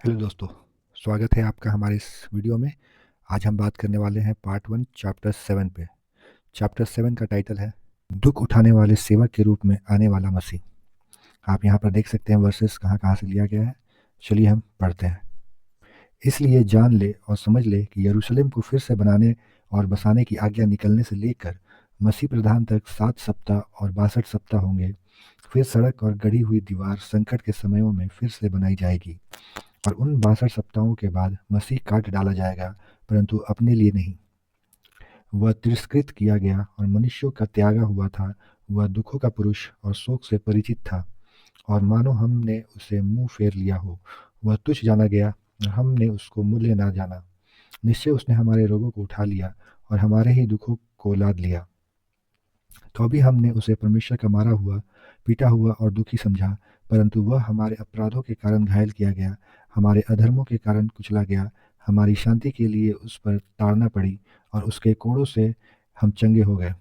Hello दोस्तों, स्वागत है आपका हमारे इस वीडियो में। आज हम बात करने वाले हैं पार्ट 1 चैप्टर 7 पे। चैप्टर 7 का टाइटल है दुख उठाने वाले सेवक के रूप में आने वाला मसीह। आप यहाँ पर देख सकते हैं वर्सेस कहाँ कहाँ से लिया गया है। चलिए हम पढ़ते हैं। इसलिए जान ले और समझ ले कि यरूशलेम को फिर से बनाने और बसाने की आज्ञा निकलने से लेकर मसीह प्रधान तक 7 सप्ताह और 62 सप्ताह होंगे। फिर सड़क और गढ़ी हुई दीवार संकट के समयों में फिर से बनाई जाएगी और उन 62 सप्ताहों के बाद मसीह काट डाला जाएगा, परंतु अपने लिए नहीं। वह तिरस्कृत किया गया और मनुष्यों का त्यागा हुआ था। वह दुखों का पुरुष और शोक से परिचित था, और मानो हमने उसे मुंह फेर लिया हो। वह तुच्छ जाना गया और हमने उसको मूल्य ना जाना। निश्चय उसने हमारे रोगों को उठा लिया और हमारे ही दुखों को लाद लिया। तो अभी हमने उसे परमेश्वर का मारा हुआ, पीटा हुआ और दुखी समझा, परंतु वह हमारे अपराधों के कारण घायल किया गया, हमारे अधर्मों के कारण कुचला गया। हमारी शांति के लिए उस पर ताड़ना पड़ी और उसके कोड़ों से हम चंगे हो गए।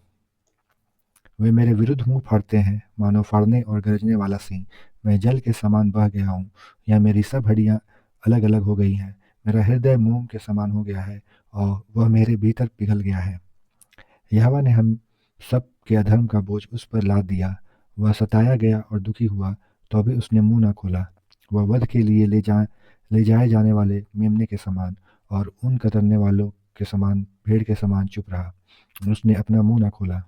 वे मेरे विरुद्ध मुंह फाड़ते हैं, मानो फाड़ने और गरजने वाला सिंह। मैं जल के समान बह गया हूँ, या मेरी सब हड्डियाँ अलग अलग हो गई हैं। मेरा हृदय मोम के समान हो गया है और वह मेरे भीतर पिघल गया है। यहोवा ने हम सब के अधर्म का बोझ उस पर लाद दिया। वह सताया गया और दुखी हुआ, तो भी उसने मुंह न खोला। वह वध के लिए ले जाए जाने वाले मेमने के समान और उन कतरने वालों के समान भेड़ के समान चुप रहा। उसने अपना मुंह न खोला।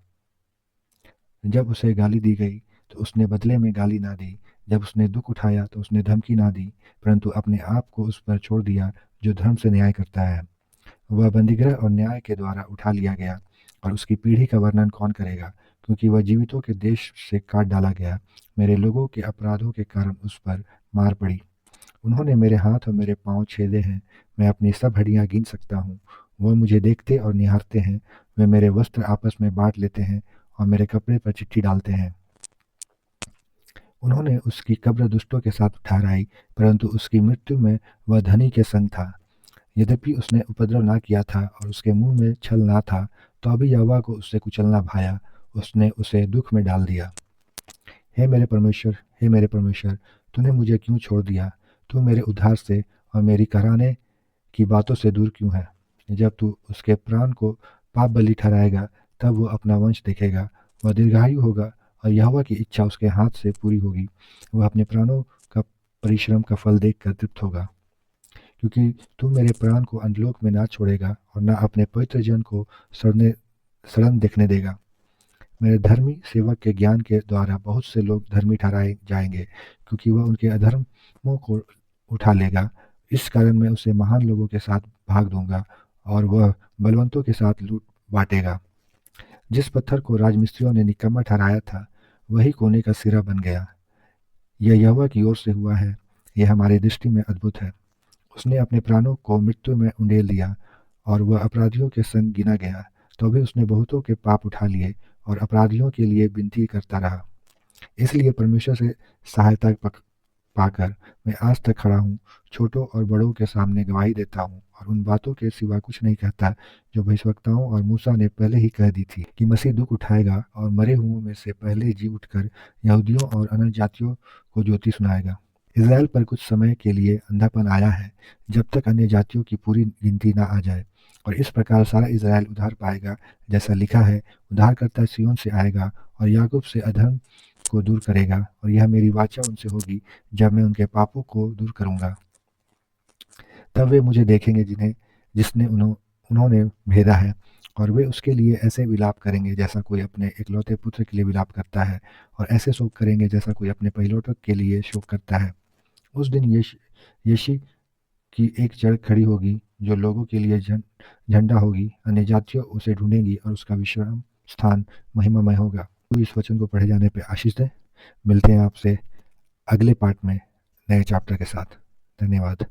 जब उसे गाली दी गई तो उसने बदले में गाली ना दी। जब उसने दुख उठाया तो उसने धमकी ना दी, परंतु अपने आप को उस पर छोड़ दिया जो धर्म से न्याय करता है। वह बंदीगृह और न्याय के द्वारा उठा लिया गया, और उसकी पीढ़ी का वर्णन कौन करेगा, क्योंकि वह जीवितों के देश से काट डाला गया। मेरे लोगों के अपराधों के कारण उस पर मार पड़ी। उन्होंने मेरे हाथ और मेरे पांव छेदे हैं। मैं अपनी सब हड्डियां गिन सकता हूँ। वह मुझे देखते और निहारते हैं। वे मेरे वस्त्र आपस में बांट लेते हैं और मेरे कपड़े पर चिट्ठी डालते हैं। उन्होंने उसकी कब्र दुष्टों के साथ ठहराई, परंतु उसकी मृत्यु में वह धनी के संग था। यद्यपि उसने उपद्रव ना किया था और उसके मुंह में छल ना था, तो अभी यहोवा को उससे कुचलना भाया। उसने उसे दुख में डाल दिया। हे मेरे परमेश्वर, तूने मुझे क्यों छोड़ दिया? तू मेरे उद्धार से और मेरी कराने की बातों से दूर क्यों है? जब तू उसके प्राण को पाप बलि ठहराएगा, तब वो अपना वंश देखेगा। वह दीर्घायु होगा और यहोवा की इच्छा उसके हाथ से पूरी होगी। वह अपने प्राणों का परिश्रम का फल देखकर तृप्त होगा, क्योंकि तू मेरे प्राण को अधोलोक में ना छोड़ेगा और ना अपने पवित्र जन को सड़न देखने देगा। मेरे धर्मी सेवक के ज्ञान के द्वारा बहुत से लोग धर्मी ठहराए जाएंगे, क्योंकि वह उनके अधर्मों को उठा लेगा। इस कारण मैं उसे महान लोगों के साथ भाग दूंगा और वह बलवंतों के साथ लूट बांटेगा। जिस पत्थर को राजमिस्त्रियों ने निकम्मा ठहराया था, वही कोने का सिरा बन गया। यह यहोवा की ओर से हुआ है। यह हमारी दृष्टि में अद्भुत है। उसने अपने प्राणों को मृत्यु में उंडेल दिया, और वह अपराधियों के संग गिना गया। तो भी उसने बहुतों के पाप उठा लिए और अपराधियों के लिए विनती करता रहा। इसलिए परमेश्वर से सहायता पाकर मैं आज तक खड़ा हूँ। छोटों और बड़ों के सामने गवाही देता हूँ और उन बातों के सिवा कुछ नहीं कहता जो भविष्यवक्ताओं और मूसा ने पहले ही कह दी थी, कि मसीह दुख उठाएगा और मरे हुओं में से पहले जी उठकर यहूदियों और अन्य जातियों को ज्योति सुनाएगा। इसराइल पर कुछ समय के लिए अंधापन आया है, जब तक अन्य जातियों की पूरी गिनती ना आ जाए, और इस प्रकार सारा इसराइल उद्धार पाएगा। जैसा लिखा है, उद्धारकर्ता सिय्योन से आएगा और याकूब से अधर्म को दूर करेगा, और यह मेरी वाचा उनसे होगी जब मैं उनके पापों को दूर करूंगा। तब वे मुझे देखेंगे जिसने उन्होंने भेदा है, और वे उसके लिए ऐसे विलाप करेंगे जैसा कोई अपने इकलौते पुत्र के लिए विलाप करता है, और ऐसे शोक करेंगे जैसा कोई अपने पहिलौठों के लिए शोक करता है। उस दिन यीशु की एक जड़ खड़ी होगी, जो लोगों के लिए झंडा होगी। अन्य जातियों उसे ढूंढेंगी और उसका विश्राम स्थान महिमामय होगा। तो इस वचन को पढ़े जाने पे आशीष दें। मिलते हैं आपसे अगले पार्ट में नए चैप्टर के साथ। धन्यवाद।